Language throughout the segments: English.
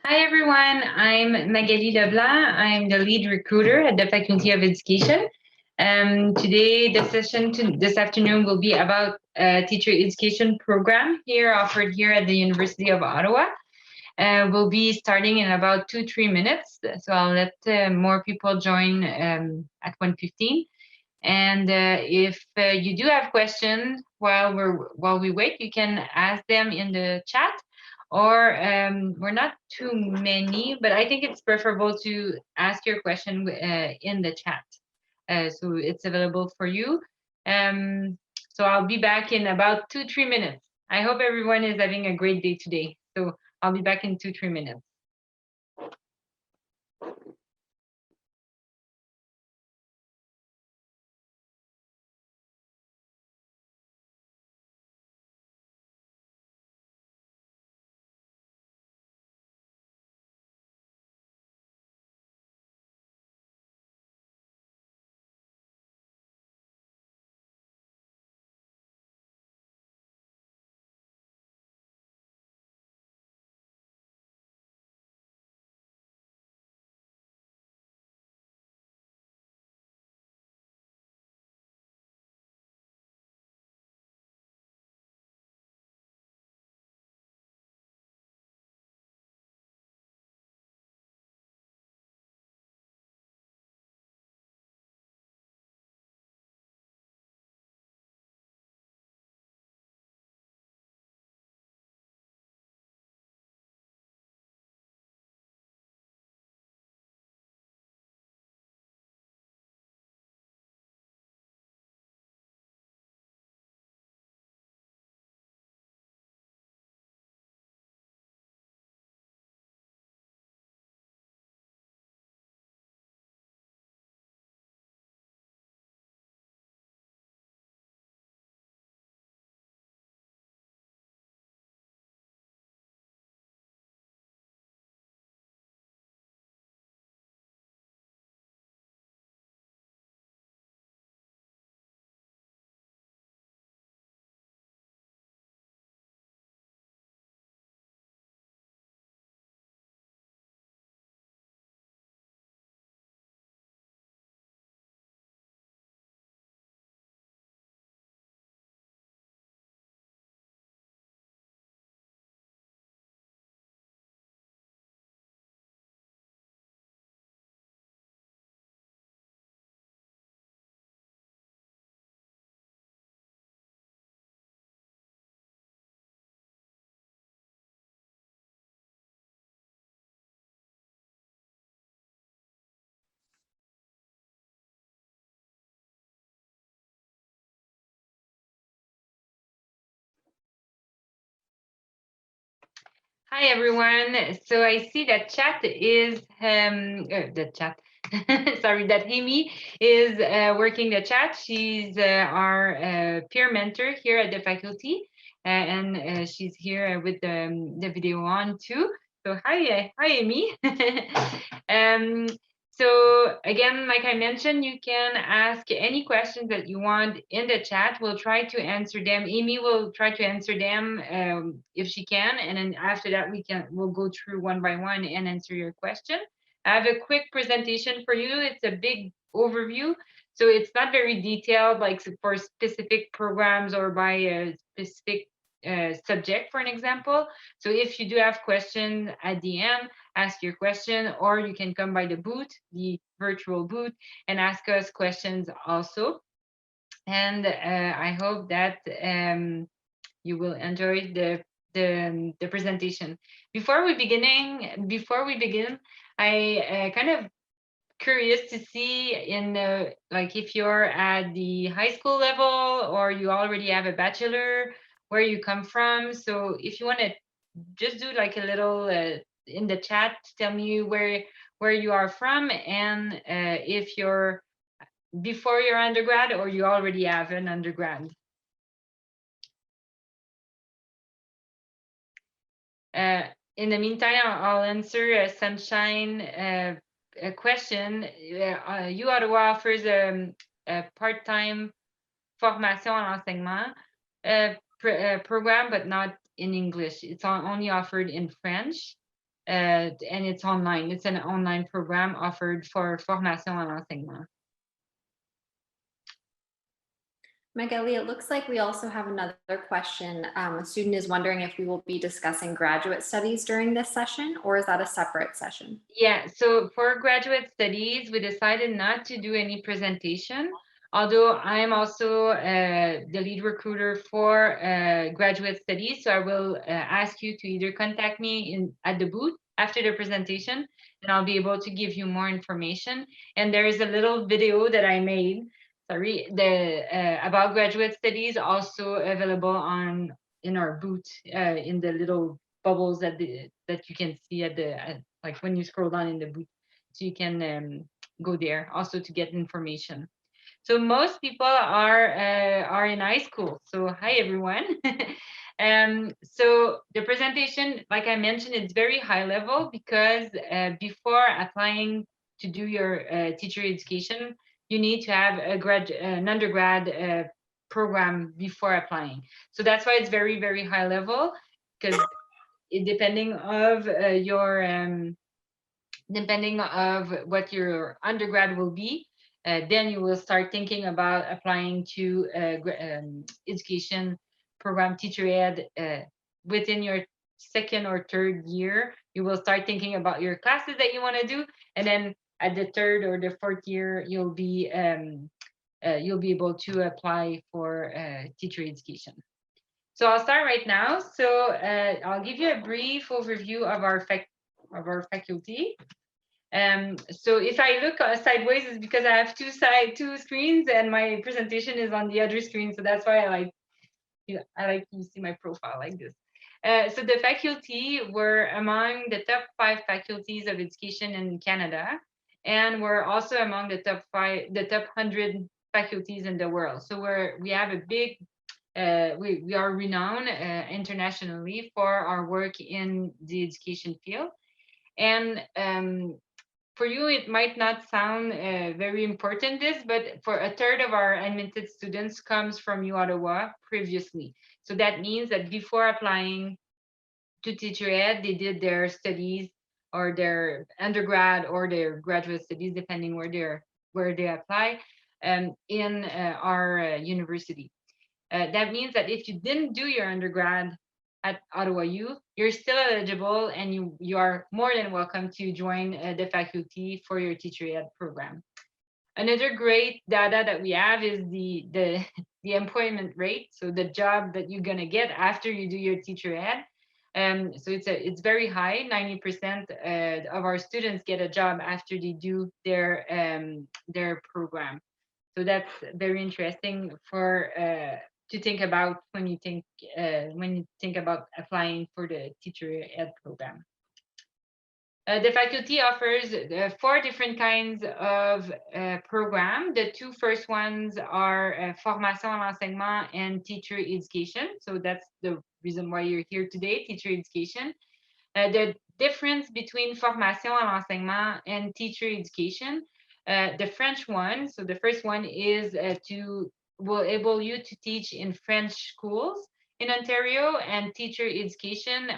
Hi everyone, I'm Magali Leblanc. I'm the lead recruiter at the Faculty of Education. Today, the session this afternoon will be about a teacher education program here offered here at the University of Ottawa. We'll be starting in about 2-3 minutes, so I'll let more people join at 1:15. And if you do have questions while we wait, you can ask them in the chat. Or we're not too many, but I think it's preferable to ask your question in the chat. So it's available for you. So I'll be back in about 2-3 minutes. I hope everyone is having a great day today. So I'll be back in 2-3 minutes. Hi everyone. So I see that chat is the chat. Sorry, that Amy is working the chat. She's our peer mentor here at the faculty, and she's here with the video on too. So hi Amy. um, so again, like I mentioned, you can ask any questions that you want in the chat. We'll try to answer them. Amy will try to answer them if she can, and then after that we'll go through one by one and answer your question. I have a quick presentation for you. It's a big overview, so it's not very detailed, like for specific programs or by a specific subject, for an example. So if you do have questions at the end, ask your question, or you can come by the booth, the virtual booth, and ask us questions also. And I hope that you will enjoy the presentation. Before we begin, I kind of curious to see in like if you're at the high school level or you already have a bachelor, where you come from. So if you want to just do like a little in the chat, tell me where you are from, and if you're before your undergrad or you already have an undergrad. In the meantime, I'll answer Sunshine a question. uOttawa offers a part-time formation en enseignement program, but not in English. It's only offered in French. and it's online. It's an online program offered for formation à l'enseignement. Magali, it looks like we also have another question. A student is wondering if we will be discussing graduate studies during this session, or is that a separate session? Yeah, so for graduate studies, we decided not to do any presentation, although I'm also the lead recruiter for graduate studies. So I will ask you to either contact me at the booth after the presentation, and I'll be able to give you more information. And there is a little video that I made, sorry, about graduate studies, also available in our booth in the little bubbles that you can see like when you scroll down in the booth, so you can go there also to get information. So most people are in high school. So hi everyone. So the presentation, like I mentioned, it's very high level because before applying to do your teacher education, you need to have an undergrad program before applying. So that's why it's very, very high level, because depending of depending of what your undergrad will be, then you will start thinking about applying to education program teacher ed within your second or third year. You will start thinking about your classes that you want to do, and then at the third or the fourth year, you'll be able to apply for teacher education. So I'll start right now. So I'll give you a brief overview of our faculty. So if I look sideways, it's because I have two screens, and my presentation is on the other screen. So that's why I like to see my profile like this. So the faculty were among the top 5 faculties of education in Canada, and we're also among the top 100 faculties in the world. So we have a big we are renowned internationally for our work in the education field. And for you, it might not sound very important, but for a third of our admitted students comes from uOttawa previously. So that means that before applying to teacher ed, they did their studies or their undergrad or their graduate studies, depending where they apply, in our university. That means that if you didn't do your undergrad at Ottawa U, you're still eligible, and you are more than welcome to join the faculty for your teacher ed program. Another great data that we have is the employment rate, so the job that you're gonna get after you do your teacher ed. So it's very high. 90% of our students get a job after they do their program. So that's very interesting for to think about when you think about applying for the teacher ed program. The faculty offers 4 different kinds of program. The 2 first ones are formation à l'enseignement and teacher education. So that's the reason why you're here today, teacher education. The difference between formation à l'enseignement and teacher education, the French one, so the first one is will enable you to teach in French schools in Ontario, and teacher education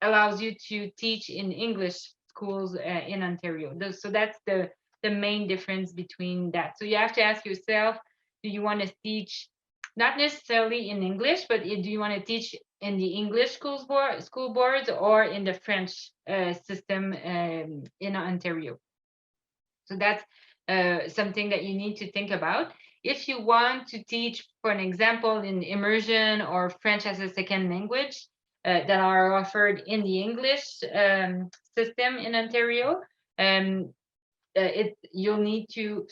allows you to teach in English schools in Ontario. So that's the main difference between that. So you have to ask yourself, do you want to teach not necessarily in English, but do you want to teach in the English school boards or in the French system in Ontario? So that's something that you need to think about. If you want to teach, for an example, in immersion or French as a second language that are offered in the English system in Ontario, you'll need to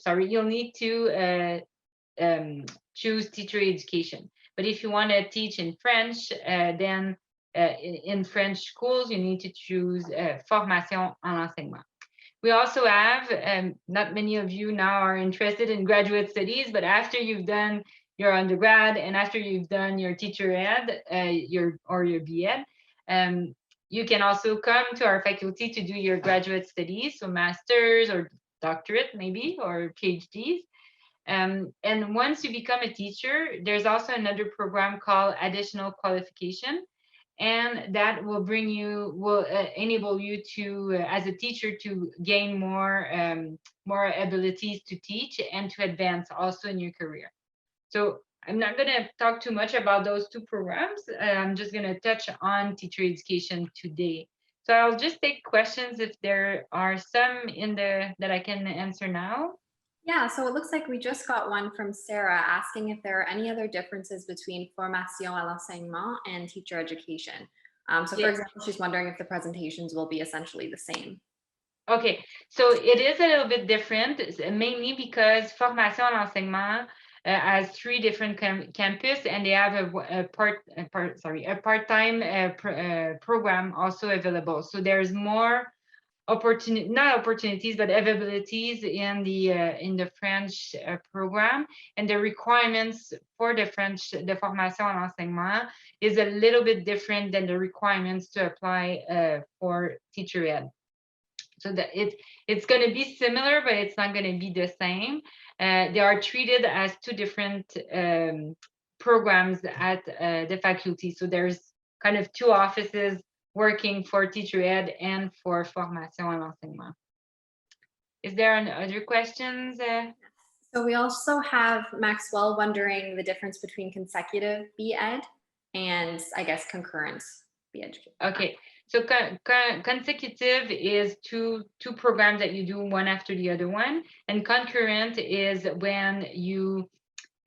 choose teacher education. But if you want to teach in French, then in French schools, you need to choose formation en enseignement. We also have, not many of you now are interested in graduate studies, but after you've done your undergrad and after you've done your teacher ed, your BEd, you can also come to our faculty to do your graduate studies, so master's or doctorate maybe, or PhDs. And once you become a teacher, there's also another program called additional qualification. and that will enable you to, as a teacher, to gain more abilities to teach and to advance also in your career. So I'm not going to talk too much about those two programs. I'm just going to touch on teacher education today. So I'll just take questions if there are some that I can answer now. Yeah, so it looks like we just got one from Sarah asking if there are any other differences between formation à l'enseignement and teacher education. So for example, she's wondering if the presentations will be essentially the same. Okay, so it is a little bit different, mainly because formation à l'enseignement has 3 different campus, and they have a part-time program also available. So there's more not opportunities, but availabilities in the French program, and the requirements for the formation à l'enseignement is a little bit different than the requirements to apply for teacher ed. So that it's going to be similar, but it's not going to be the same. They are treated as 2 different programs at the faculty. So there's kind of 2 offices working for teacher ed and for formation à l'enseignement. Is there any other questions? So we also have Maxwell wondering the difference between consecutive B.Ed and, I guess, concurrent B.Ed. Okay. So consecutive is two programs that you do one after the other one, and concurrent is when you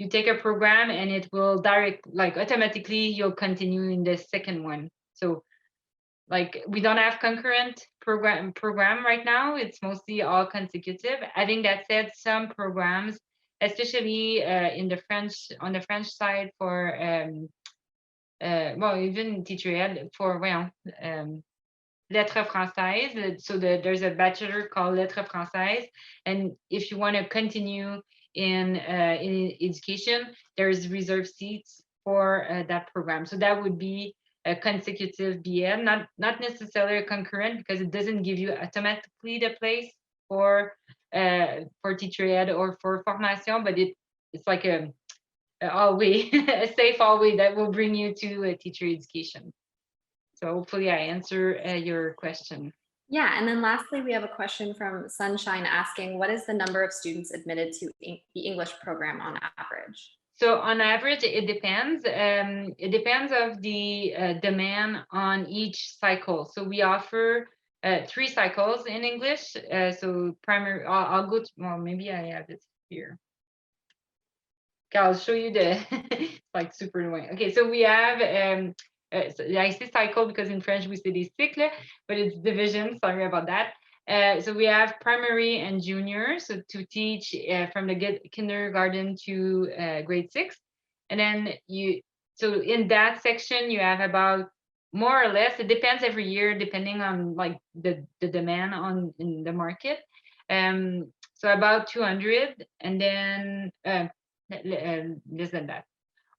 take a program and it will automatically you'll continue in the second one. So like we don't have concurrent program right now. It's mostly all consecutive. Having that said, some programs, especially on the French side for even teacher ed for lettres françaises. So there's a bachelor called lettres françaises, and if you want to continue in education, there's reserved seats for that program. So that would be a consecutive BL, not necessarily a concurrent, because it doesn't give you automatically the place for teacher ed or for formation, but it's like a safe hallway that will bring you to teacher education. So hopefully I answer your question. Yeah, and then lastly, we have a question from Sunshine asking, what is the number of students admitted to the English program on average? So on average, it depends. It depends of the demand on each cycle. So we offer 3 cycles in English. So primary, I'll go to, well, maybe I have it here. Okay, I'll show you the, like super annoying. Okay, so we have the Icy Cycle, because in French we say des cycles, but it's division, sorry about that. So we have primary and junior, so to teach from the kindergarten to grade 6. And then so in that section, you have about, more or less, it depends every year, depending on like the demand in the market. So about 200, and then less than that.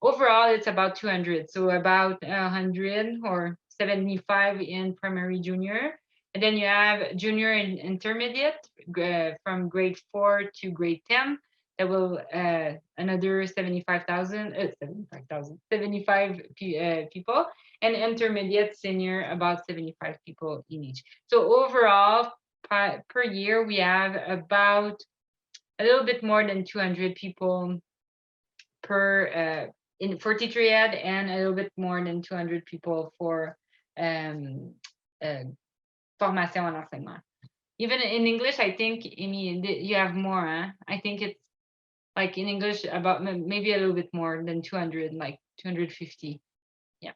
Overall, it's about 200. So about 100 or 75 in primary junior. And then you have junior and intermediate from grade 4 to grade 10. That will another 75 people. And intermediate senior, about 75 people in each. So overall, per year, we have about a little bit more than 200 people for teacher ed, and a little bit more than 200 people for formation en enseignement. Even in English, I think, Amy, you have more. Huh? I think it's like in English about maybe a little bit more than 200, like 250. Yeah.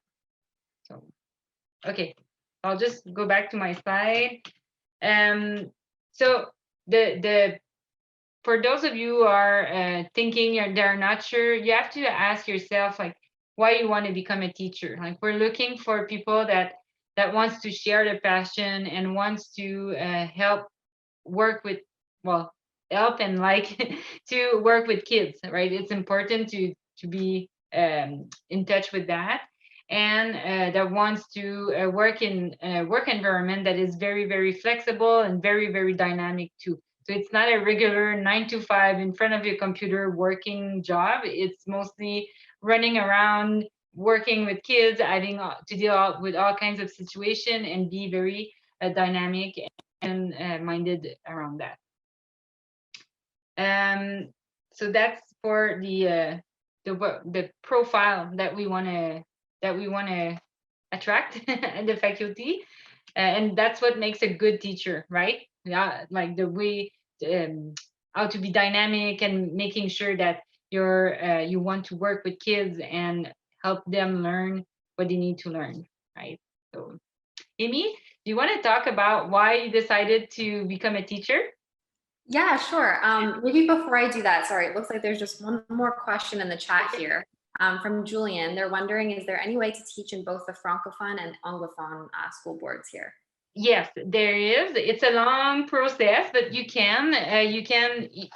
So, okay, I'll just go back to my slide. So for those of you who are thinking they're not sure, you have to ask yourself like why you want to become a teacher. Like we're looking for people that wants to share their passion and wants to help and like to work with kids, right? It's important to be in touch with that, and that wants to work in a work environment that is very, very flexible and very, very dynamic too. So it's not a regular 9 to 5 in front of your computer working job. It's mostly running around, working with kids, having to deal with all kinds of situation and be very dynamic and minded around that. So that's for the profile that we want to attract in the faculty, and that's what makes a good teacher, right? Yeah, like the way how to be dynamic and making sure that you want to work with kids and help them learn what they need to learn, right? So, Amy, do you want to talk about why you decided to become a teacher? Yeah, sure. Maybe before I do that, sorry, it looks like there's just one more question in the chat here from Julian. They're wondering, is there any way to teach in both the Francophone and Anglophone school boards here? Yes, there is. It's a long process, but you can,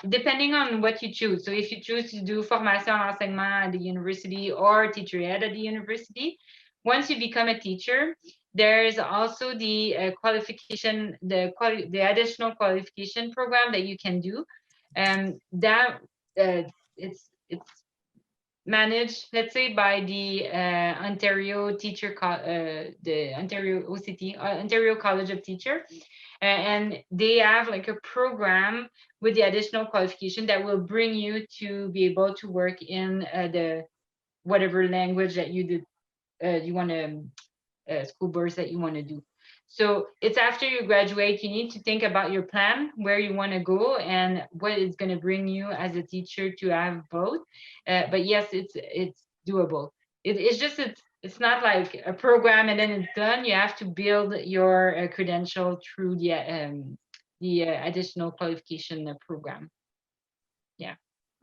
depending on what you choose. So if you choose to do formation en enseignement at the university or teacher ed at the university, once you become a teacher, there's also the qualification, the additional qualification program that you can do. That it's managed, let's say, by the Ontario the Ontario OCT, Ontario College of Teacher, and they have like a program with the additional qualification that will bring you to be able to work in the whatever language that you want to school boards that you want to do. So it's after you graduate, you need to think about your plan, where you want to go, and what is going to bring you as a teacher to have both. But yes, it's doable. It's not like a program and then it's done. You have to build your credential through the additional qualification program. Yeah.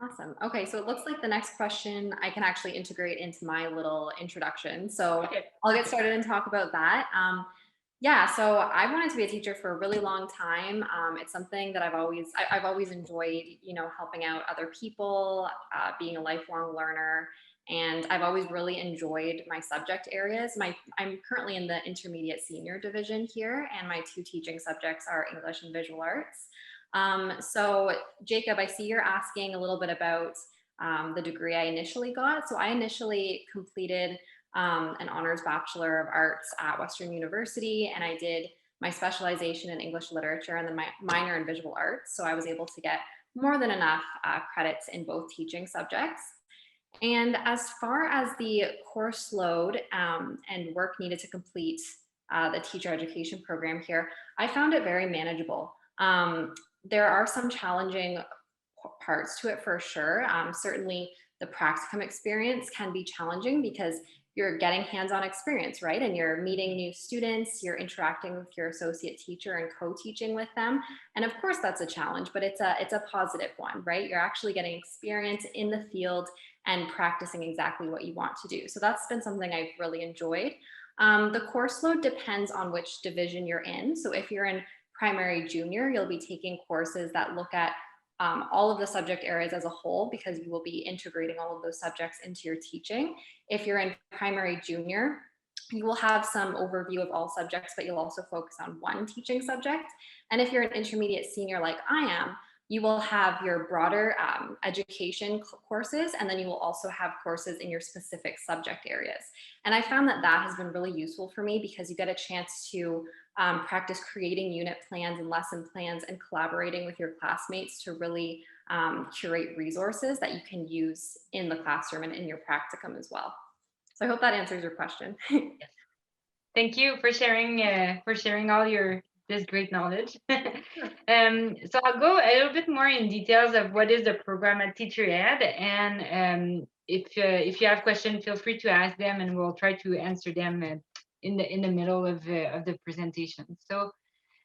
Awesome. Okay, so it looks like the next question I can actually integrate into my little introduction. So Okay. I'll get started and talk about that. Yeah, so I wanted to be a teacher for a really long time. It's something that I've always enjoyed, you know, helping out other people, being a lifelong learner, and I've always really enjoyed my subject areas. I'm currently in the intermediate senior division here, and my two teaching subjects are English and visual arts. So Jacob, I see you're asking a little bit about the degree I initially got. So I initially completed an honors Bachelor of Arts at Western University, and I did my specialization in English literature and then my minor in visual arts. So I was able to get more than enough credits in both teaching subjects. And as far as the course load and work needed to complete the teacher education program here, I found it very manageable. There are some challenging parts to it for sure. Certainly the practicum experience can be challenging because you're getting hands-on experience, right? And you're meeting new students, you're interacting with your associate teacher and co-teaching with them. And of course that's a challenge, but it's a positive one, right? You're actually getting experience in the field and practicing exactly what you want to do. So that's been something I've really enjoyed. The course load depends on which division you're in. So if you're in primary junior, you'll be taking courses that look at all of the subject areas as a whole, because you will be integrating all of those subjects into your teaching. If you're in primary junior, you will have some overview of all subjects, but you'll also focus on one teaching subject. And if you're an intermediate senior like I am, you will have your broader education courses, and then you will also have courses in your specific subject areas. And I found that that has been really useful for me because you get a chance to practice creating unit plans and lesson plans and collaborating with your classmates to really curate resources that you can use in the classroom and in your practicum as well. So I hope that answers your question. Yes. Thank you for sharing all this great knowledge. So I'll go a little bit more in details of what is the program at Teacher Ed, and if you have questions, feel free to ask them, and we'll try to answer them in the middle of the presentation. So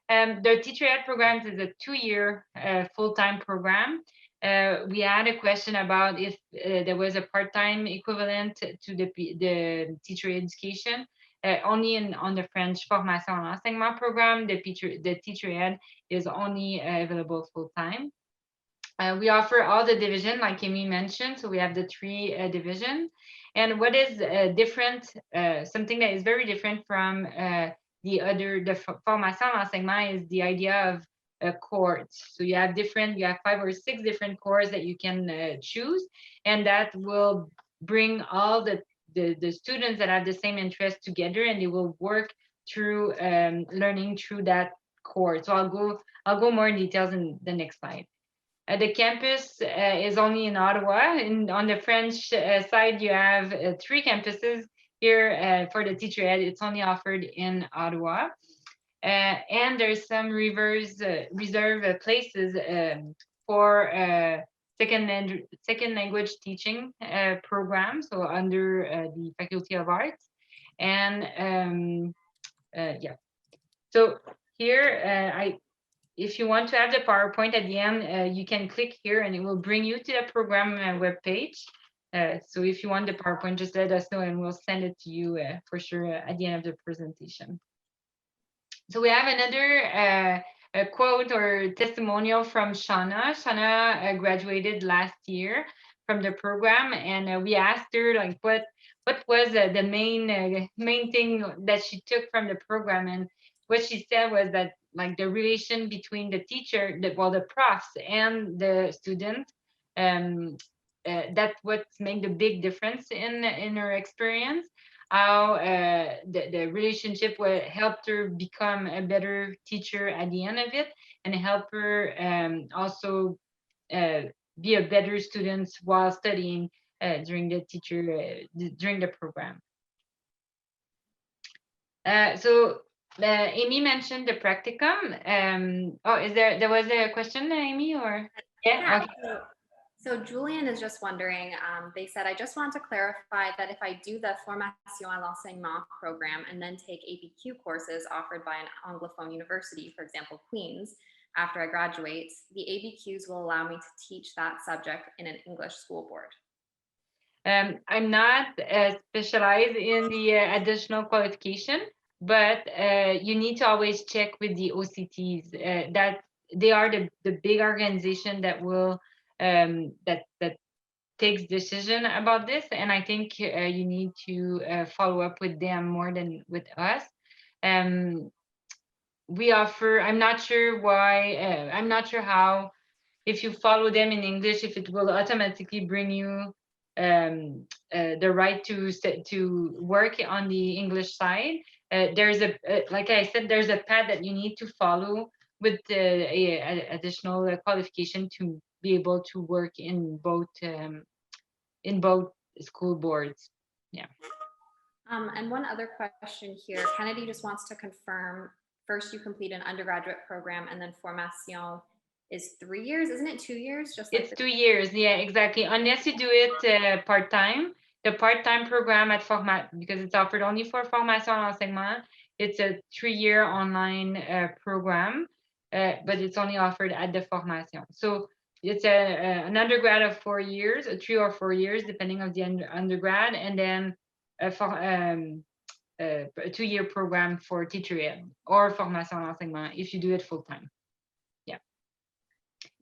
the Teacher Ed program is a 2-year full-time program. We had a question about if there was a part-time equivalent to the teacher education. Only on the French formation en enseignement program, the teacher ed is only available full-time. We offer all the division, like Amy mentioned, so we have the 3 divisions. And what is different, something that is very different from the formation en enseignement is the idea of a cohort. So you have 5 or 6 different cohorts that you can choose, and that will bring all the the students that have the same interest together, and they will work through learning through that course. So I'll go more in details in the next slide. The campus is only in Ottawa, and on the French side, you have 3 campuses. Here for the teacher ed, it's only offered in Ottawa. And there's some reserve places for second language teaching program, so under the Faculty of Arts. And yeah, so here if you want to have the PowerPoint at the end, you can click here and it will bring you to the program webpage. So if you want the PowerPoint, just let us know and we'll send it to you for sure at the end of the presentation. So we have another a quote or testimonial from Shauna. Shauna graduated last year from the program, and we asked her like what was the main thing that she took from the program, and what she said was that like the relation between the teacher, the profs and the student, that's what made the big difference in her experience. How the relationship helped her become a better teacher at the end of it, and help her also be a better student while studying during the program. So Amy mentioned the practicum. Oh, there was a question, Amy, or yeah? Okay. So Julian is just wondering, they said, I just want to clarify that if I do the Formation à l'enseignement program and then take ABQ courses offered by an Anglophone university, for example, Queen's, after I graduate, the ABQs will allow me to teach that subject in an English school board. I'm not specialized in the additional qualification, but you need to always check with the OCTs. That they are the big organization that will that takes decision about this, and I think you need to follow up with them more than with us. We offer. I'm not sure why. I'm not sure how. If you follow them in English, if it will automatically bring you the right to work on the English side. There's like I said, there's a path that you need to follow with the additional qualification to be able to work in both school boards. Yeah. And one other question here, Kennedy just wants to confirm, first you complete an undergraduate program and then formation is 3 years, isn't it 2 years? Just like it's 2 years, yeah, exactly. Unless you do it part-time. The part-time program at because it's offered only for formation à l'enseignement, it's a 3-year online program, but it's only offered at the formation. So it's an undergrad of 4 years, 3 or 4 years, depending on the undergrad, and then a 2-year program for teacher ed or formation à l'enseignement if you do it full-time.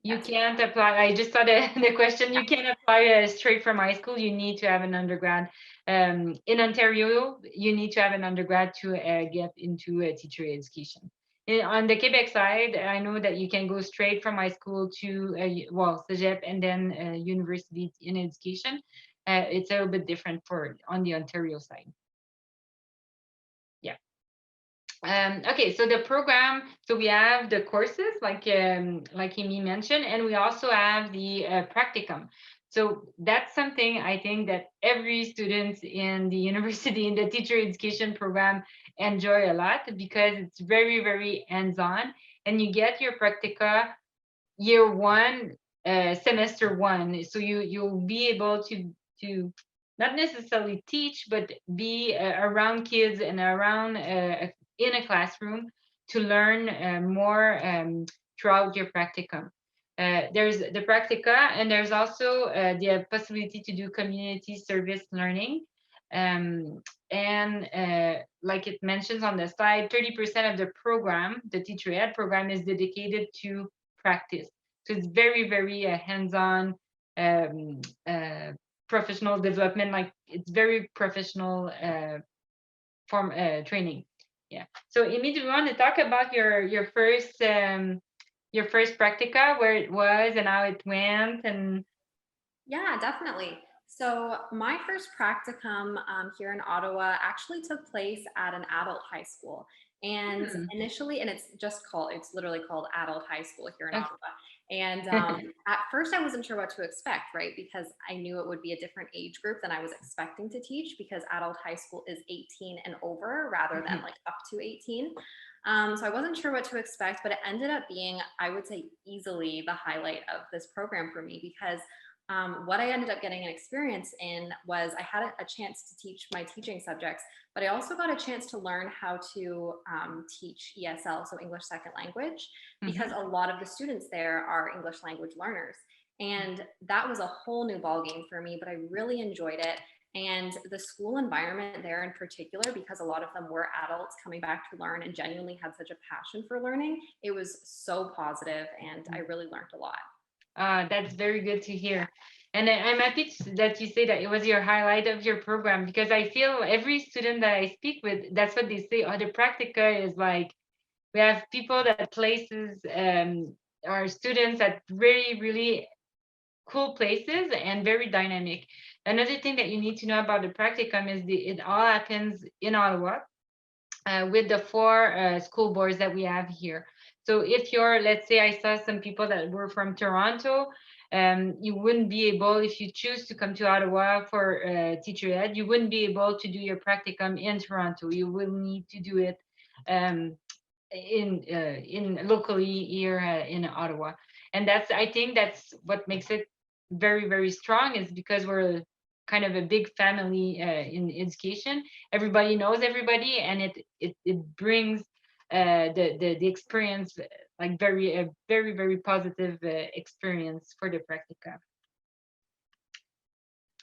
You can't apply. I just saw the question. You can't apply straight from high school. You need to have an undergrad. In Ontario, you need to have an undergrad to get into teacher education. On the Quebec side, I know that you can go straight from high school to Cégep and then university in education. It's a little bit different on the Ontario side. Yeah. Okay, so the program, so we have the courses like Amy mentioned, and we also have the practicum. So that's something I think that every student in the university in the teacher education program enjoy a lot, because it's very, very hands-on, and you get your practica year 1, semester 1. So you'll be able to not necessarily teach, but be around kids and around in a classroom to learn more throughout your practicum. There's the practica, and there's also the possibility to do community service learning. And like it mentions on the slide, 30% of the program, the teacher ed program, is dedicated to practice. So it's very, very hands-on professional development. Like it's very professional form training. Yeah. So Amy, do you want to talk about your first practica, where it was and how it went? And yeah, definitely. So my first practicum here in Ottawa actually took place at an adult high school. And Hmm. initially, and it's literally called adult high school here in Okay. Ottawa. And at first I wasn't sure what to expect, right? Because I knew it would be a different age group than I was expecting to teach because adult high school is 18 and over rather than like up to 18. So I wasn't sure what to expect, but it ended up being, I would say, easily the highlight of this program for me because what I ended up getting an experience in was I had a chance to teach my teaching subjects, but I also got a chance to learn how to teach ESL, so English Second Language, because a lot of the students there are English language learners. And that was a whole new ballgame for me, but I really enjoyed it. And the school environment there in particular, because a lot of them were adults coming back to learn and genuinely had such a passion for learning, it was so positive and I really learned a lot. That's very good to hear. And I'm happy that you say that it was your highlight of your program because I feel every student that I speak with, that's what they say. Oh, the practica is like we have people that places our students at really, really cool places and very dynamic. Another thing that you need to know about the practicum is it all happens in Ottawa with the four school boards that we have here. So if you're, let's say I saw some people that were from Toronto, you wouldn't be able, if you choose to come to Ottawa for teacher ed, you wouldn't be able to do your practicum in Toronto. You will need to do it um, in locally here in Ottawa. And that's, I think that's what makes it very, very strong is because we're kind of a big family in education. Everybody knows everybody, and it brings the experience like very a very, very positive experience for the practica.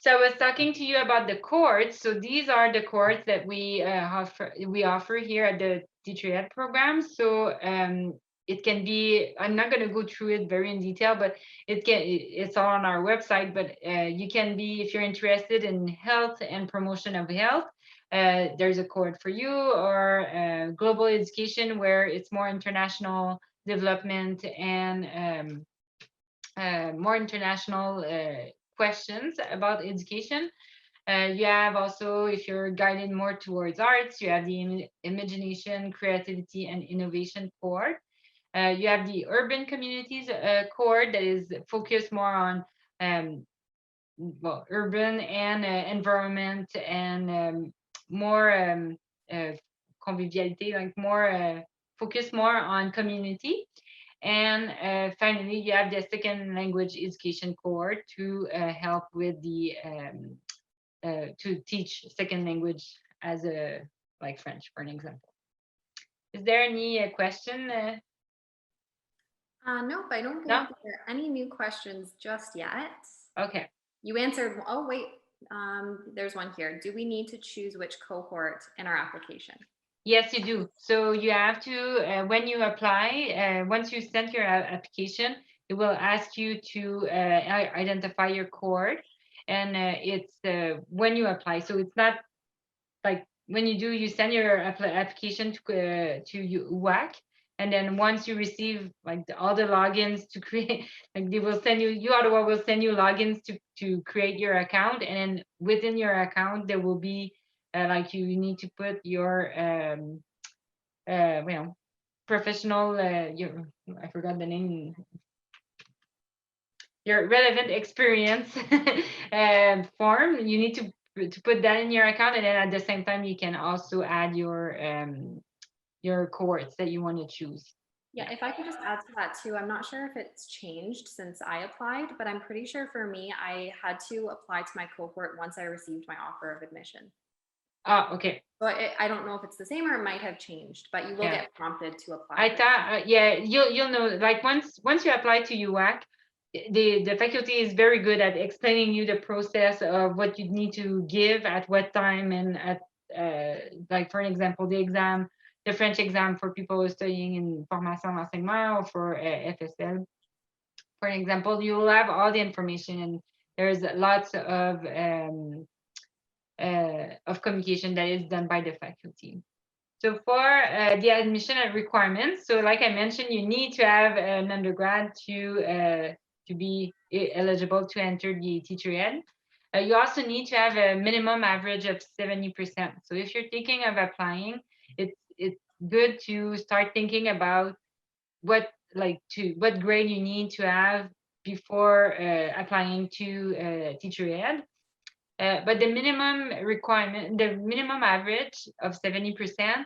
So I was talking to you about the courts. So these are the courts that we offer here at the teacher ed program. So it can be, I'm not going to go through it very in detail, but it's all on our website. But you can be, if you're interested in health and promotion of health, there's a court for you, or global education where it's more international development and more international questions about education. You have also, if you're guided more towards arts, you have the imagination, creativity, and innovation core. You have the urban communities core that is focused more on well, urban and environment and more conviviality, like more focus more on community. And finally, you have the second language education core to help with the to teach second language as a like French, for an example. Is there any question? Nope, I don't No? believe there are any new questions just yet. Okay. You answered, oh wait, there's one here. Do we need to choose which cohort in our application? Yes, you do. So you have to, when you apply, once you send your application, it will ask you to identify your cohort. And it's when you apply. So it's not like when you do, you send your application to UWAC, and then once you receive like all the logins to create, like they will send you, uOttawa will send you logins to create your account, and then within your account there will be like you need to put your well professional your I forgot the name, your relevant experience form. You need to put that in your account, and then at the same time you can also add your cohorts that you want to choose. Yeah, if I could just add to that too, I'm not sure if it's changed since I applied, but I'm pretty sure for me, I had to apply to my cohort once I received my offer of admission. Okay. So I don't know if it's the same or it might have changed, but you will Yeah. get prompted to apply. I thought yeah, you'll know, like once you apply to UAC, the faculty is very good at explaining you the process of what you need to give at what time, and at like for an example the French exam for people who are studying in formation enseignement or for FSL. For an example, you will have all the information, and there's lots of communication that is done by the faculty. So for the admission and requirements, so like I mentioned, you need to have an undergrad to be eligible to enter the teacher ed. You also need to have a minimum average of 70%. So if you're thinking of applying, it's good to start thinking about what grade you need to have before applying to teacher ed. But the minimum requirement, the minimum average of 70%,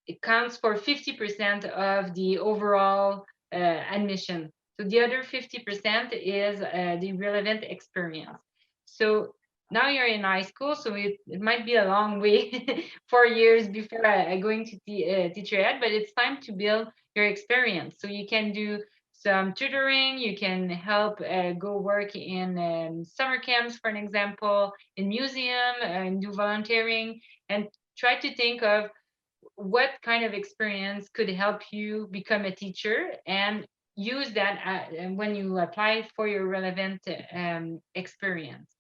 it counts for 50% of the overall admission. So the other 50% is the relevant experience. So now you're in high school, so it might be a long way, 4 years before going to teacher ed, but it's time to build your experience. So you can do some tutoring, you can help go work in summer camps, for an example, in museum, and do volunteering, and try to think of what kind of experience could help you become a teacher, and use that when you apply for your relevant experience.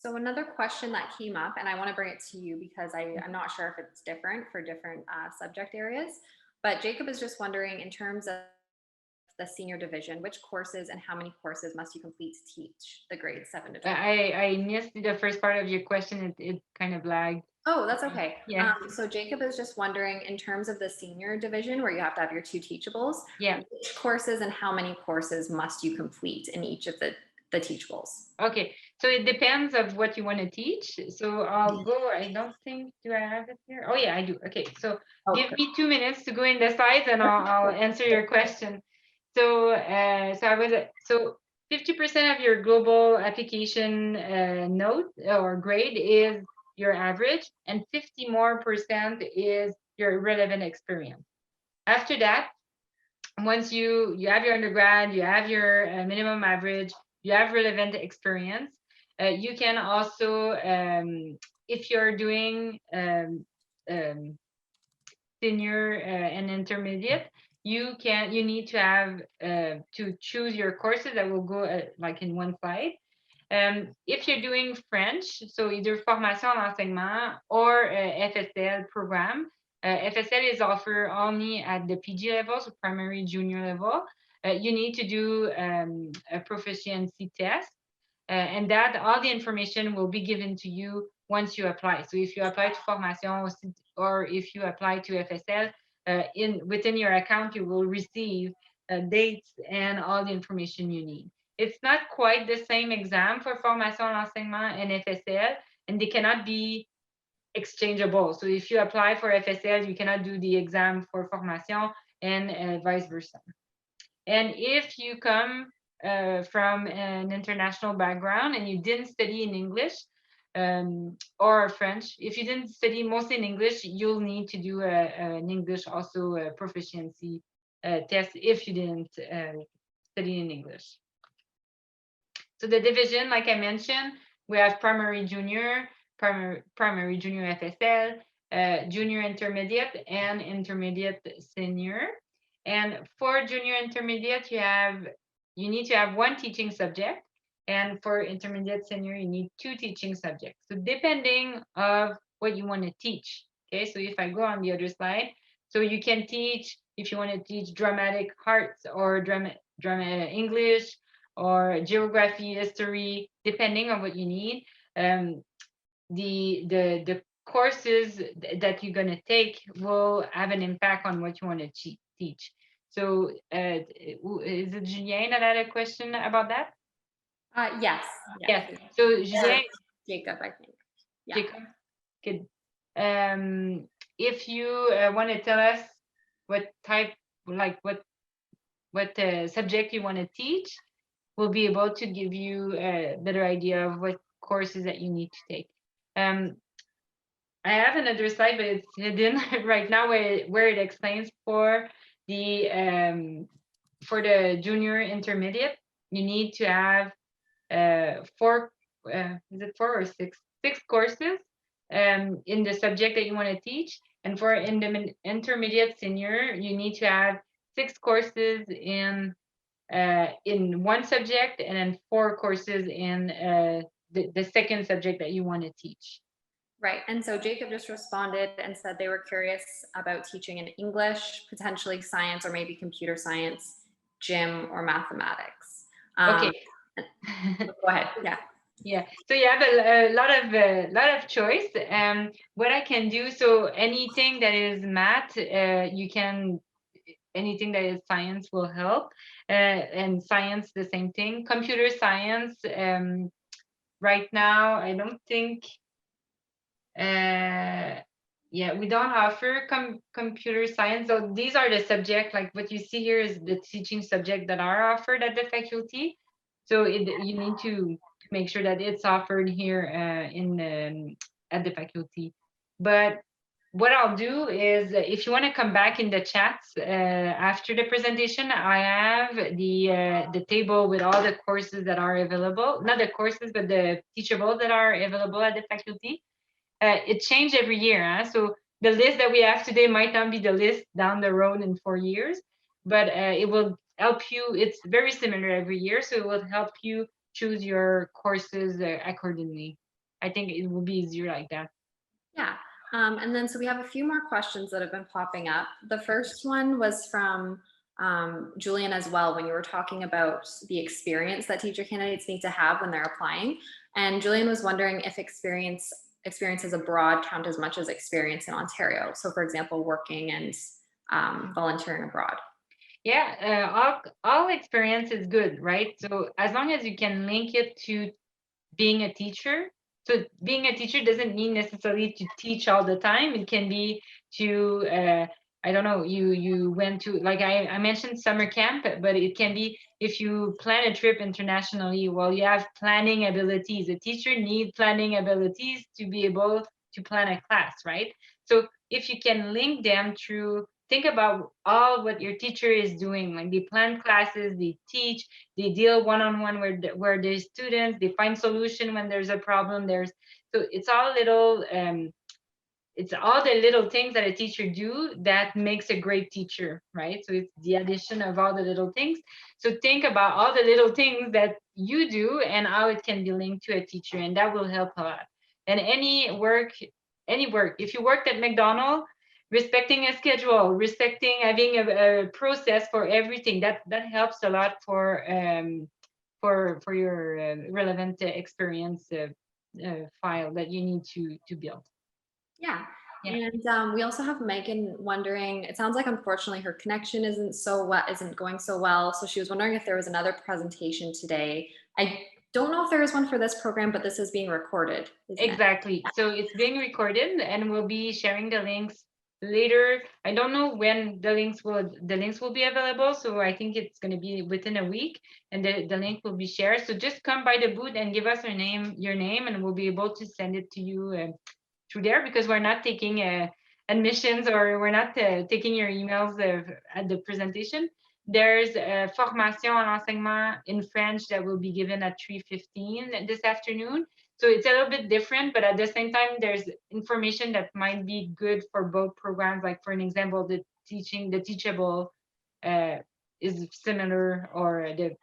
So another question that came up, and I want to bring it to you because I'm not sure if it's different for different subject areas, but Jacob is just wondering, in terms of the senior division, which courses and how many courses must you complete to teach the grades 7 to 12? I missed the first part of your question. It kind of lagged. Oh, that's okay. Yeah. So Jacob is just wondering, in terms of the senior division where you have to have your 2 teachables, Yeah. which courses and how many courses must you complete in each of the teachables? Okay, so it depends of what you want to teach. So I'll go, I don't think, do I have it here? Oh yeah, I do. Okay, so give me 2 minutes to go in the slides and I'll answer your question. So so 50% of your global application note or grade is your average, and 50% more is your relevant experience. After that, once you have your undergrad, you have your minimum average, you have relevant experience, you can also, if you're doing senior and intermediate, you need to have to choose your courses that will go like in one slide. If you're doing French, so either formation en enseignement or FSL program, FSL is offered only at the PG level, so primary junior level. You need to do a proficiency test, and that all the information will be given to you once you apply. So if you apply to formation or if you apply to FSL, within your account, you will receive dates and all the information you need. It's not quite the same exam for formation l'enseignement and FSL, and they cannot be exchangeable. So if you apply for FSL, you cannot do the exam for formation, and vice versa. And if you come from an international background and you didn't study in English or French, if you didn't study mostly in English, you'll need to do an English also proficiency test if you didn't study in English. So the division, like I mentioned, we have primary junior, primary junior FSL, junior intermediate, and intermediate senior. And for junior intermediate, you need to have 1 teaching subject, and for intermediate senior, you need 2 teaching subjects. So depending of what you want to teach. Okay, so if I go on the other slide, so you can teach, if you want to teach dramatic arts or drama English, or geography, history, depending on what you need. The courses that you're going to take will have an impact on what you want to teach. So is it Julien that had a question about that? Yes. Yes. So Julien, Jacob, I think. Yeah. Jacob, good. If you want to tell us what type, like what subject you want to teach, we'll be able to give you a better idea of what courses that you need to take. I have another slide, but it's hidden right now where it explains for the junior intermediate, you need to have 4, is it 4 or 6? 6 courses in the subject that you want to teach. And for intermediate senior, you need to have 6 courses in 1 subject, and then 4 courses in the second subject that you want to teach. Right. And so Jacob just responded and said they were curious about teaching in English, potentially science, or maybe computer science, gym, or mathematics. Okay. Go ahead. Yeah. Yeah, so you have a lot of choice. What I can do, so anything that is math, you can, anything that is science will help, and science the same thing. Computer science, right now I don't think, yeah, we don't offer computer science. So these are the subject, like what you see here is the teaching subject that are offered at the faculty. So you need to make sure that it's offered here at the faculty. But what I'll do is, if you want to come back in the chats after the presentation, I have the table with all the courses that are available. Not the courses, but the teachable that are available at the faculty. It changed every year, huh? So the list that we have today might not be the list down the road in 4 years, but it will help you. It's very similar every year, so it will help you choose your courses accordingly. I think it will be easier like that. Yeah. And then so we have a few more questions that have been popping up. The first one was from Julian as well, when you were talking about the experience that teacher candidates need to have when they're applying. And Julian was wondering if experiences abroad count as much as experience in Ontario. So for example, working and volunteering abroad. Yeah, all experience is good, right? So as long as you can link it to being a teacher. So being a teacher doesn't mean necessarily to teach all the time. It can be to I don't know, you went to, like I mentioned summer camp, but it can be if you plan a trip internationally, well, you have planning abilities. A teacher needs planning abilities to be able to plan a class, right? So if you can link them through, think about all what your teacher is doing. Like they plan classes, they teach, they deal one-on-one where there's students, they find solution when there's a problem. So it's all the little things that a teacher do that makes a great teacher, right? So it's the addition of all the little things. So think about all the little things that you do and how it can be linked to a teacher, and that will help a lot. And any work, if you worked at McDonald's, respecting a schedule, respecting having a process for everything, that helps a lot for your relevant experience file that you need to build. Yeah. Yeah. And we also have Megan wondering, it sounds like unfortunately her connection isn't going so well. So she was wondering if there was another presentation today. I don't know if there is one for this program, but this is being recorded, isn't it? Exactly. So it's being recorded and we'll be sharing the links later. I don't know when the links will be available. So I think it's going to be within a week, and the link will be shared. So just come by the booth and give us your name, and we'll be able to send it to you through there, because we're not taking admissions, or we're not taking your emails at the presentation. There's a formation en enseignement in French that will be given at 3:15 this afternoon. So it's a little bit different, but at the same time, there's information that might be good for both programs. Like for an example, the teachable is similar, or the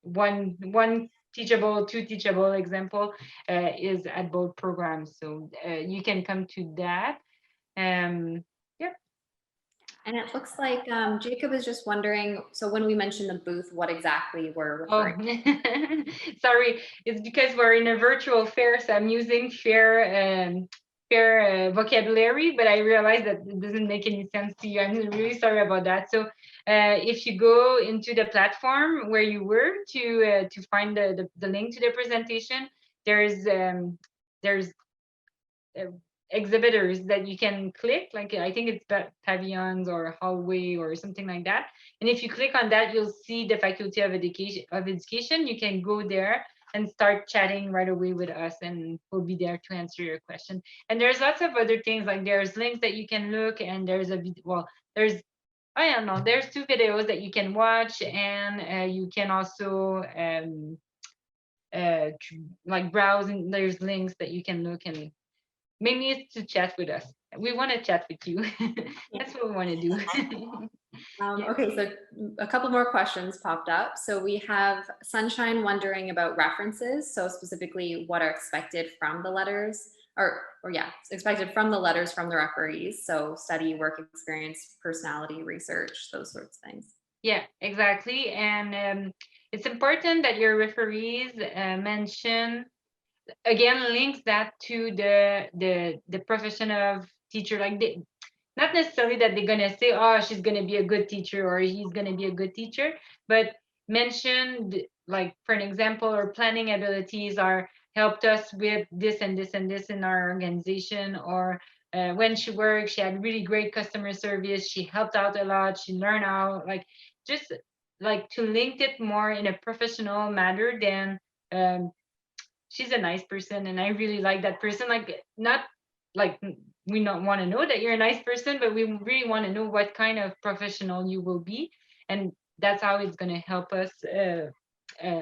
one teachable, two teachable example is at both programs. So you can come to that. Yeah. And it looks like Jacob is just wondering, so when we mentioned the booth, what exactly we're referring to? Sorry, it's because we're in a virtual fair, so I'm using fair vocabulary, but I realize that it doesn't make any sense to you. I'm really sorry about that. So if you go into the platform where you were to find the link to the presentation, there's exhibitors that you can click, like I think it's pavilions or hallway or something like that. And if you click on that, you'll see the Faculty of Education. You can go there and start chatting right away with us, and we'll be there to answer your question. And there's lots of other things, like there's links that you can look, and there's I don't know, there's 2 videos that you can watch, and you can also like browse, and there's links that you can look, and mainly it's to chat with us. We want to chat with you. That's what we want to do. Okay, so a couple more questions popped up. So we have Sunshine wondering about references. So specifically what are expected from the letters, or yeah, expected from the letters from the referees. So study, work experience, personality, research, those sorts of things. Yeah, exactly. And it's important that your referees mention, again, links that to the profession of teacher. Like, not necessarily that they're gonna say, oh, she's gonna be a good teacher or he's gonna be a good teacher, but mention like, for an example, or planning abilities are helped us with this and this and this in our organization, or when she worked, she had really great customer service. She helped out a lot. She learned how, like, just like to link it more in a professional manner than um, she's a nice person and I really like that person. Like, not like we don't want to know that you're a nice person, but we really want to know what kind of professional you will be, and that's how it's going to help us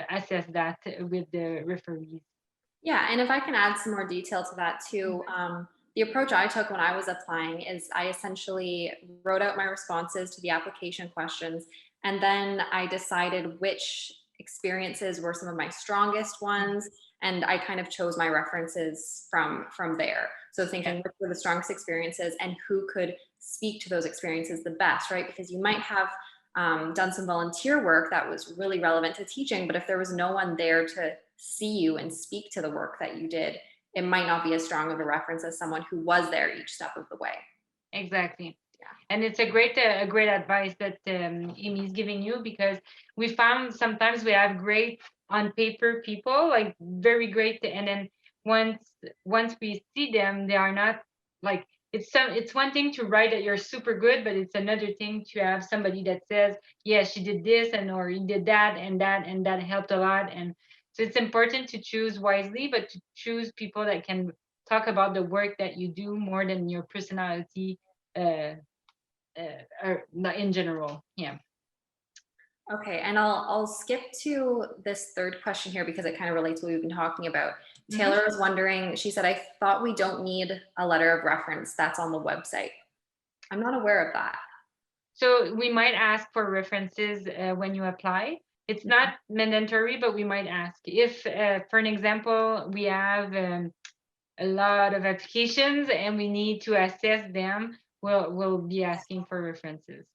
assess that with the referees. Yeah, and if I can add some more detail to that too, the approach I took when I was applying is I essentially wrote out my responses to the application questions, and then I decided which experiences were some of my strongest ones, and I kind of chose my references from there. So thinking which were the strongest experiences and who could speak to those experiences the best, right? Because you might have done some volunteer work that was really relevant to teaching, but if there was no one there to see you and speak to the work that you did, it might not be as strong of a reference as someone who was there each step of the way. Exactly. Yeah. And it's a great advice that Amy's giving you, because we found sometimes we have great on paper people, like very great, and then once we see them, they are not like, it's one thing to write that you're super good, but it's another thing to have somebody that says, yeah, she did this, and or he did that, and that helped a lot. And so it's important to choose wisely, but to choose people that can talk about the work that you do more than your personality, uh, or in general. Yeah. Okay, and I'll skip to this third question here because it kind of relates to what we've been talking about. Taylor was wondering, she said, I thought we don't need a letter of reference that's on the website. I'm not aware of that. So we might ask for references when you apply. It's not mandatory, but we might ask. If, for an example, we have a lot of applications and we need to assess them, we'll be asking for references.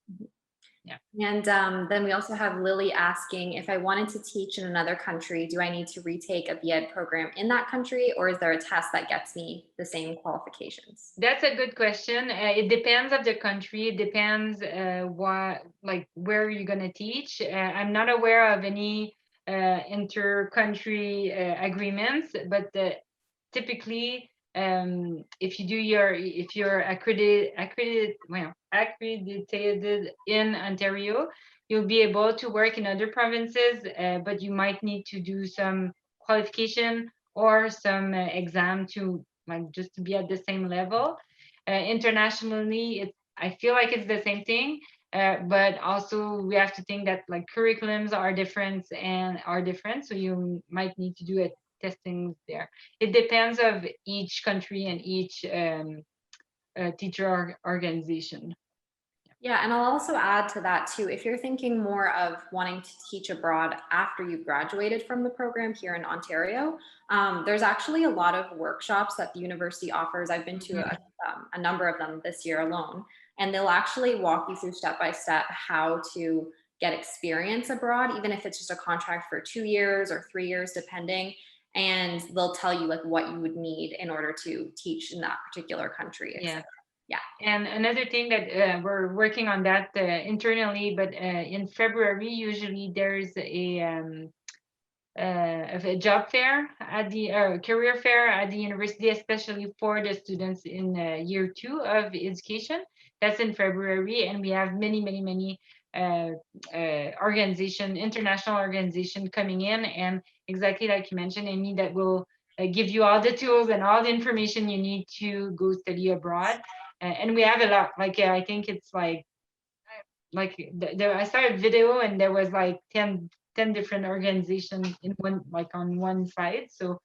Yeah. And then we also have Lily asking, if I wanted to teach in another country, do I need to retake a BEd program in that country, or is there a test that gets me the same qualifications? That's a good question. It depends of the country. It depends where you're gonna teach. I'm not aware of any inter-country agreements, but typically, if you're accredited in Ontario, you'll be able to work in other provinces, but you might need to do some qualification or some exam to, like, just to be at the same level. Internationally, I feel like it's the same thing, but also we have to think that, like, curriculums are different, so you might need to do a testing there. It depends of each country and each teacher organization. Yeah, and I'll also add to that too, if you're thinking more of wanting to teach abroad after you've graduated from the program here in Ontario, there's actually a lot of workshops that the university offers. I've been to a number of them this year alone, and they'll actually walk you through step by step how to get experience abroad, even if it's just a contract for 2 years or 3 years, depending. And they'll tell you like what you would need in order to teach in that particular country. Yeah. Yeah. And another thing that we're working on that internally, but in February, usually there's a job fair at the career fair at the university, especially for the students in year 2 of education. That's in February, and we have many international organization coming in, and exactly like you mentioned, Amy, that will give you all the tools and all the information you need to go study abroad. And we have a lot. Like, I think it's like I saw a video and there was like 10 different organizations in one, like on one side. So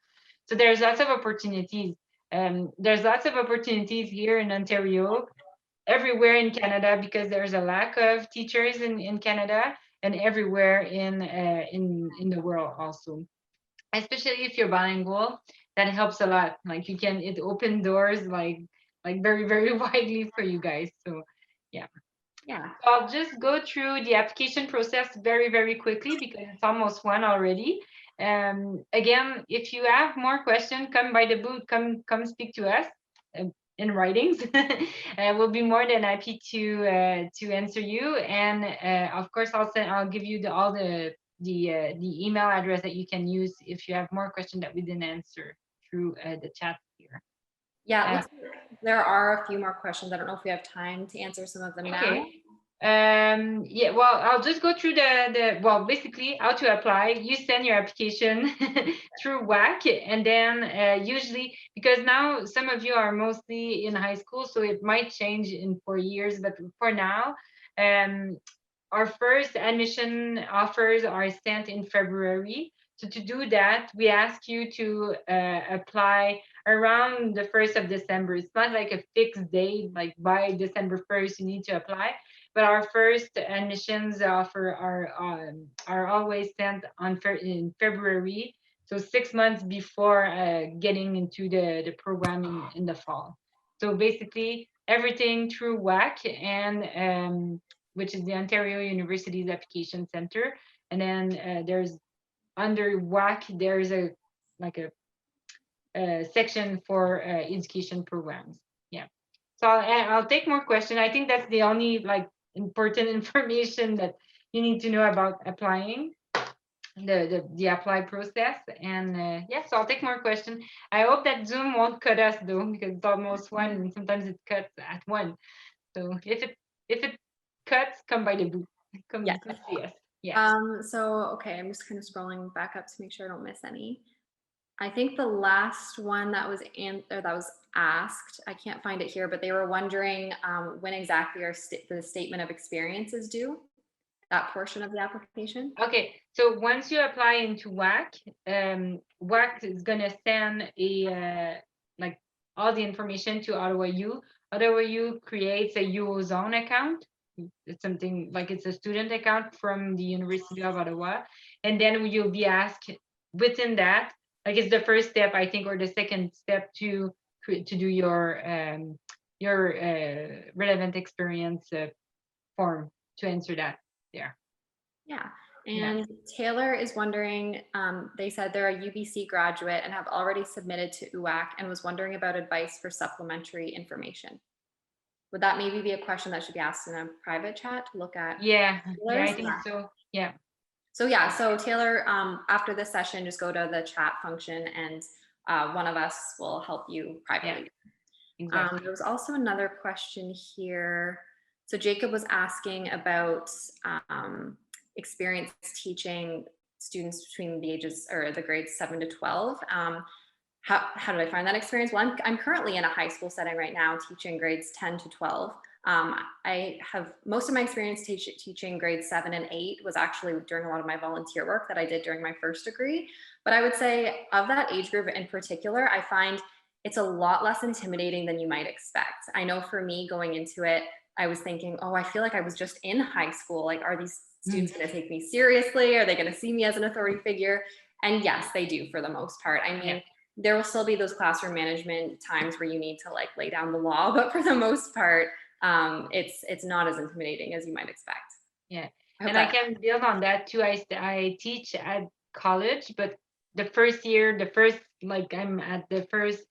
there's lots of opportunities. There's lots of opportunities here in Ontario, everywhere in Canada, because there's a lack of teachers in Canada, and everywhere in the world also. Especially if you're bilingual, that helps a lot. Like, it opens doors like very widely for you guys. So yeah. Yeah. So I'll just go through the application process very, very quickly because it's almost one already. Again, if you have more questions, come by the booth, come speak to us in writings. We'll be more than happy to answer you. And of course, I'll give you all the email address that you can use if you have more questions that we didn't answer through the chat here. Yeah, it looks like there are a few more questions. I don't know if we have time to answer some of them now. Okay. Yeah, well, I'll just go through well, basically how to apply. You send your application through WAC, and then usually, because now some of you are mostly in high school, so it might change in 4 years, but for now, um, our first admission offers are sent in February. So to do that, we ask you to apply around the 1st of December. It's not like a fixed date, like by December 1st, you need to apply. But our first admissions offer are always sent in February, so 6 months before getting into the program in the fall. So basically, everything through WAC and which is the Ontario University's Application Center. And then there's under WAC, there's a like a section for education programs. Yeah. So I'll take more questions. I think that's the only like important information that you need to know about applying the apply process. And yeah, so I'll take more questions. I hope that Zoom won't cut us though, because it's almost one and sometimes it cuts at one. So if it cuts, come by the booth. Come see us. Yeah. So okay, I'm just kind of scrolling back up to make sure I don't miss any. I think the last one that was asked, I can't find it here, but they were wondering when exactly the statement of experience is due, that portion of the application. Okay, so once you apply into WAC, WAC is gonna send like all the information to Ottawa U. Ottawa U creates a UO Zone account. It's something like it's a student account from the University of Ottawa, and then you'll be asked within that, like it's the first step, I think, or the second step to do your relevant experience form to answer that there. Yeah. And Taylor is wondering, they said they're a UBC graduate and have already submitted to UAC and was wondering about advice for supplementary information. Would that maybe be a question that should be asked in a private chat to look at? Yeah, I think so. Yeah. So Taylor, after this session, just go to the chat function and one of us will help you privately. Yeah, exactly. There was also another question here. So Jacob was asking about experience teaching students between the ages or the grades 7 to 12. How did I find that experience? Well, I'm currently in a high school setting right now, teaching grades 10 to 12. I have most of my experience teaching grades 7 and 8 was actually during a lot of my volunteer work that I did during my first degree. But I would say of that age group in particular, I find it's a lot less intimidating than you might expect. I know for me going into it, I was thinking, oh, I feel like I was just in high school. Like, are these students going to take me seriously? Are they going to see me as an authority figure? And yes, they do for the most part. I mean, there will still be those classroom management times where you need to like lay down the law, but for the most part, it's not as intimidating as you might expect. Yeah, and I can build on that too. I teach at college, but the first year, I'm at the first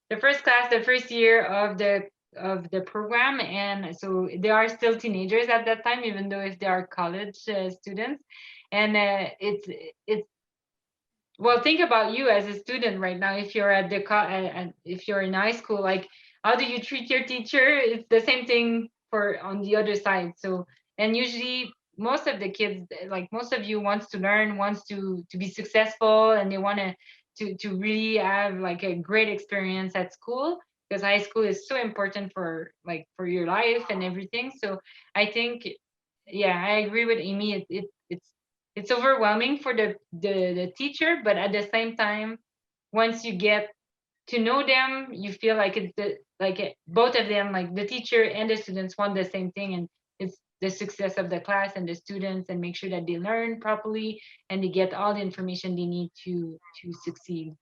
class, the first year of the program, and so they are still teenagers at that time, even though if they are college students, and it's well, think about you as a student right now. If you're at if you're in high school, like how do you treat your teacher? It's the same thing for on the other side. So, and usually most of the kids, like most of you, wants to learn, wants to be successful, and they want to really have like a great experience at school, because high school is so important for your life and everything. So I think, yeah, I agree with Amy. It's overwhelming for the teacher, but at the same time, once you get to know them, you feel like both of them, like the teacher and the students, want the same thing, and it's the success of the class and the students, and make sure that they learn properly and they get all the information they need to succeed.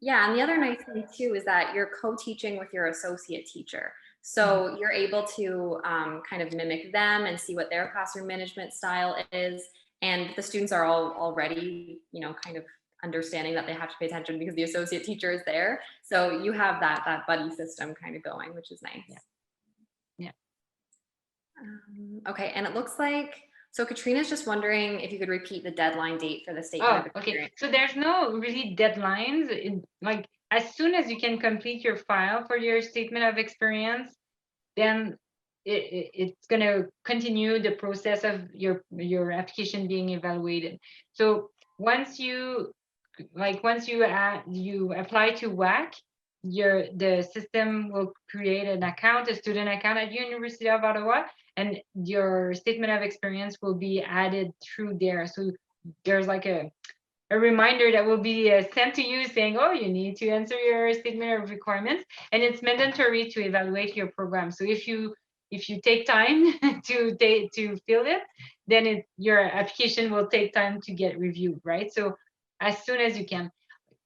Yeah, and the other nice thing too is that you're co-teaching with your associate teacher. So you're able to kind of mimic them and see what their classroom management style is. And the students are all already, kind of understanding that they have to pay attention because the associate teacher is there. So you have that buddy system kind of going, which is nice. Yeah. Okay, and it looks like, so Katrina's just wondering if you could repeat the deadline date for the statement of experience. Okay. So there's no really deadlines. Like as soon as you can complete your file for your statement of experience, then it's going to continue the process of your application being evaluated. So once you apply to WAC, the system will create an account, a student account at University of Ottawa, and your statement of experience will be added through there. So there's like a reminder that will be sent to you saying, oh, you need to answer your statement of requirements, and it's mandatory to evaluate your program. So if you take time to fill it, then your application will take time to get reviewed, right? So as soon as you can.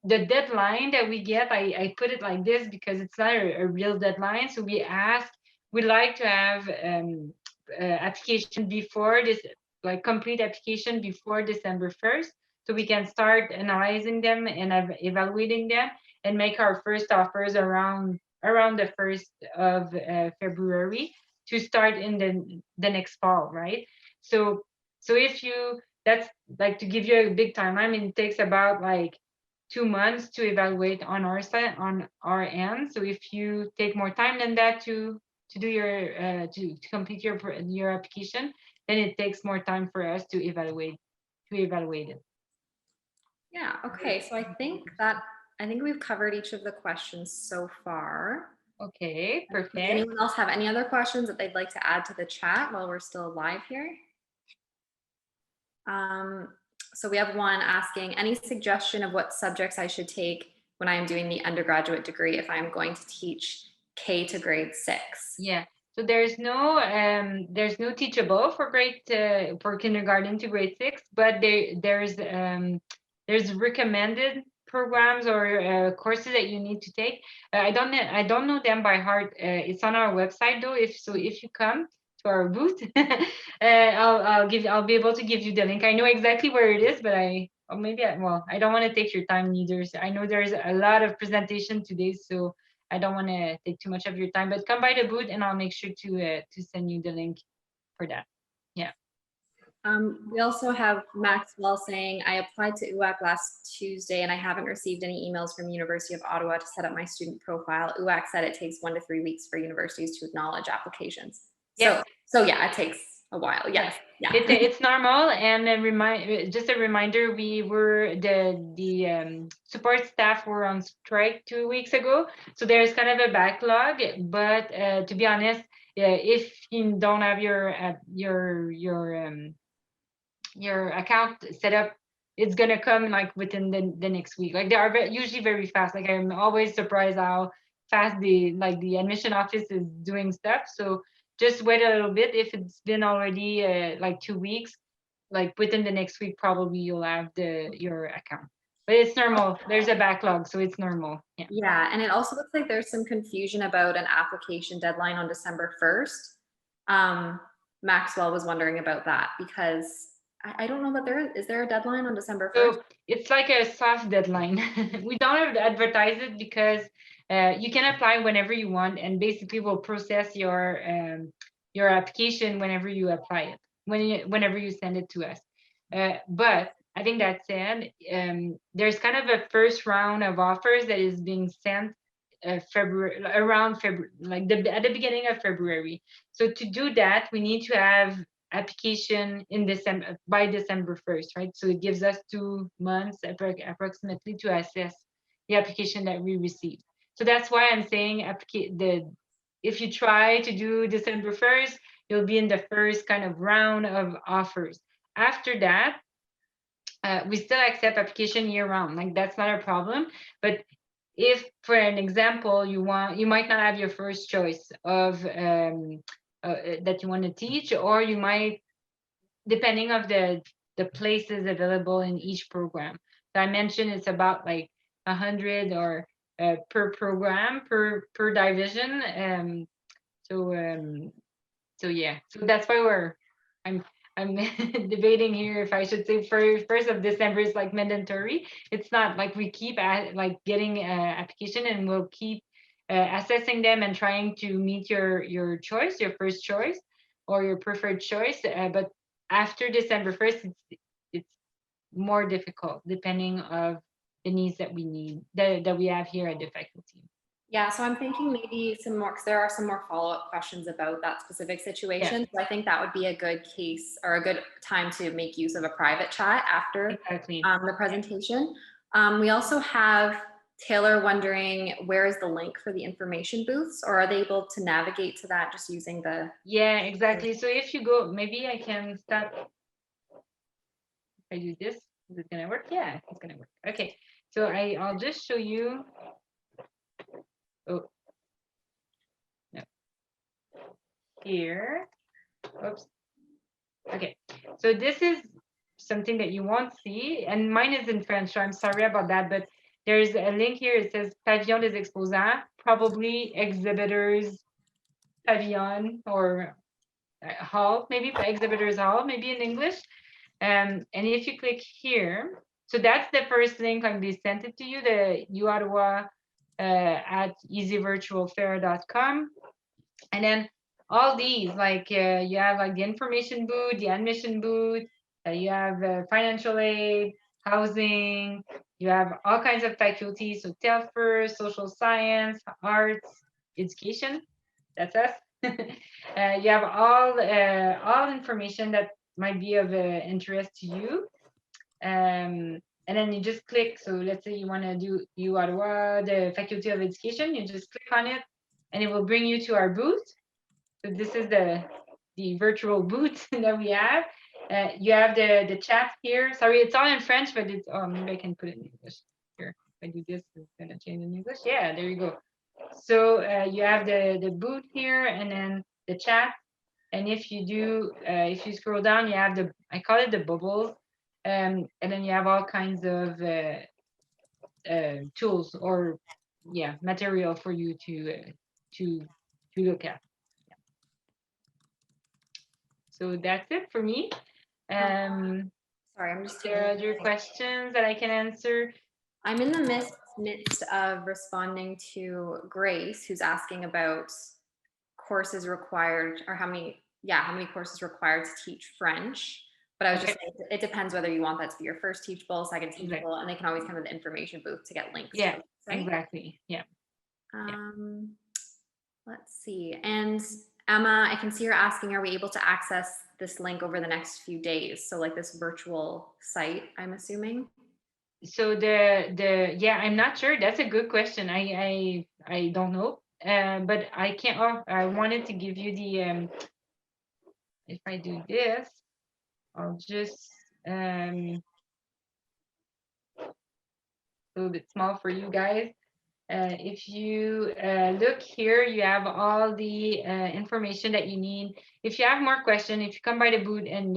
The deadline that we get, I put it like this because it's not a real deadline. So we like to have application before this, like complete application before December 1st, so we can start analyzing them and evaluating them and make our first offers around the 1st of February to start in the next fall, right? So if you, that's like to give you a big timeline. I mean, it takes about like 2 months to evaluate on our side, on our end. So if you take more time than that to do your to complete your application, then it takes more time for us to evaluate it. Yeah, okay. So I think we've covered each of the questions so far. Okay, perfect. Does anyone else have any other questions that they'd like to add to the chat while we're still live here? So we have one asking, any suggestion of what subjects I should take when I am doing the undergraduate degree if I'm going to teach K to grade 6? Yeah. So there's no teachable for for kindergarten to grade 6, but there's recommended programs or courses that you need to take. I don't know them by heart. It's on our website though. If you come to our booth, I'll be able to give you the link. I know exactly where it is, but I don't want to take your time neither. So I know there's a lot of presentation today, so I don't want to take too much of your time, but come by the booth and I'll make sure to send you the link for that. Yeah. We also have Maxwell saying, I applied to UAC last Tuesday and I haven't received any emails from University of Ottawa to set up my student profile. UAC said it takes 1 to 3 weeks for universities to acknowledge applications. Yes. So yeah, it takes a while. Yes. Yeah. It's normal. And just a reminder, we were the support staff were on strike 2 weeks ago, so there's kind of a backlog. But to be honest, if you don't have your account set up, it's gonna come like within the next week. Like they are usually very fast. Like I'm always surprised how fast the admission office is doing stuff. So just wait a little bit. If it's been already like 2 weeks, like within the next week, probably you'll have your account. But it's normal. There's a backlog, so it's normal. Yeah. Yeah, and it also looks like there's some confusion about an application deadline on December 1st. Maxwell was wondering about that because I don't know that is there a deadline on December 1st? So it's like a soft deadline. We don't have to advertise it because you can apply whenever you want, and basically we'll process your application whenever you apply it, whenever you send it to us. But I think that said, there's kind of a first round of offers that is being sent around February, like at the beginning of February. So to do that, we need to have application in December by December 1st, right? So it gives us 2 months approximately to assess the application that we received. So that's why I'm saying if you try to do December 1st, you'll be in the first kind of round of offers. After that, we still accept application year round. Like that's not a problem. But if, for an example, you might not have your first choice of that you want to teach, or you might, depending of the places available in each program. So I mentioned it's about like 100 or per program per division. So yeah, so that's why I'm debating here if I should say first of December is like mandatory. It's not like we keep like getting application, and we'll keep assessing them and trying to meet your choice, your first choice or your preferred choice. But after December 1st, it's more difficult depending of the needs that that we have here at the faculty. Yeah, so I'm thinking maybe some more, because there are some more follow-up questions about that specific situation. So I think that would be a good case or a good time to make use of a private chat after Exactly. the presentation. We also have Taylor wondering, where is the link for the information booths, or are they able to navigate to that just using the... Yeah, exactly. So if you go, maybe I can start. If I do this, is it gonna work? Yeah, it's gonna work. Okay, so I'll just show you. Oh, no. Here. Oops. Okay, so this is something that you won't see, and mine is in French, so I'm sorry about that, but there's a link here. It says Pavillon des Exposants, probably exhibitors pavillon or hall, maybe exhibitors hall, maybe in English. And if you click here, so that's the first link, like they sent it to you, the uOttawa at easyvirtualfair.com. And then all these, like you have like the information booth, the admission booth, you have financial aid, housing, you have all kinds of faculties, so Telfer, social science, arts, education, that's us. You have all information that might be of interest to you. And then you just click. So let's say you want to do uOttawa, the Faculty of Education, you just click on it and it will bring you to our booth. So this is the virtual booth that we have. You have the chat here. Sorry, it's all in French, but it's, oh, maybe I can put it in English. Here, if I do this, it's gonna change in English. Yeah, there you go. So you have the booth here, and then the chat. And if you do, if you scroll down, you have I call it the bubbles. And then you have all kinds of tools or material for you to look at. So that's it for me. Sorry, I'm just... There are other questions that I can answer? I'm in the midst of responding to Grace, who's asking about courses required, or how many courses required to teach French. But I was just saying, it depends whether you want that to be your first teachable, second teachable, and they can always come to the information booth to get links. Yeah, exactly. Yeah. Let's see. And Emma, I can see you're asking, are we able to access this link over the next few days? So like this virtual site, I'm assuming. So I'm not sure. That's a good question. I don't know. But I can't. Oh, I wanted to give you the if I do this, I'll just a little bit small for you guys. If you look here, you have all the information that you need. If you have more questions, if you come by the booth and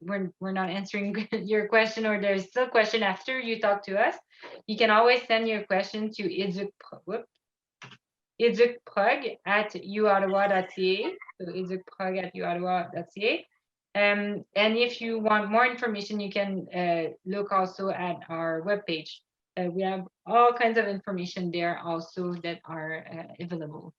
we're not answering your question, or there's still a question after you talk to us, you can always send your question to educprog@uottawa.ca. So educprog@uottawa.ca. And if you want more information, you can look also at our webpage. We have all kinds of information there also that are available.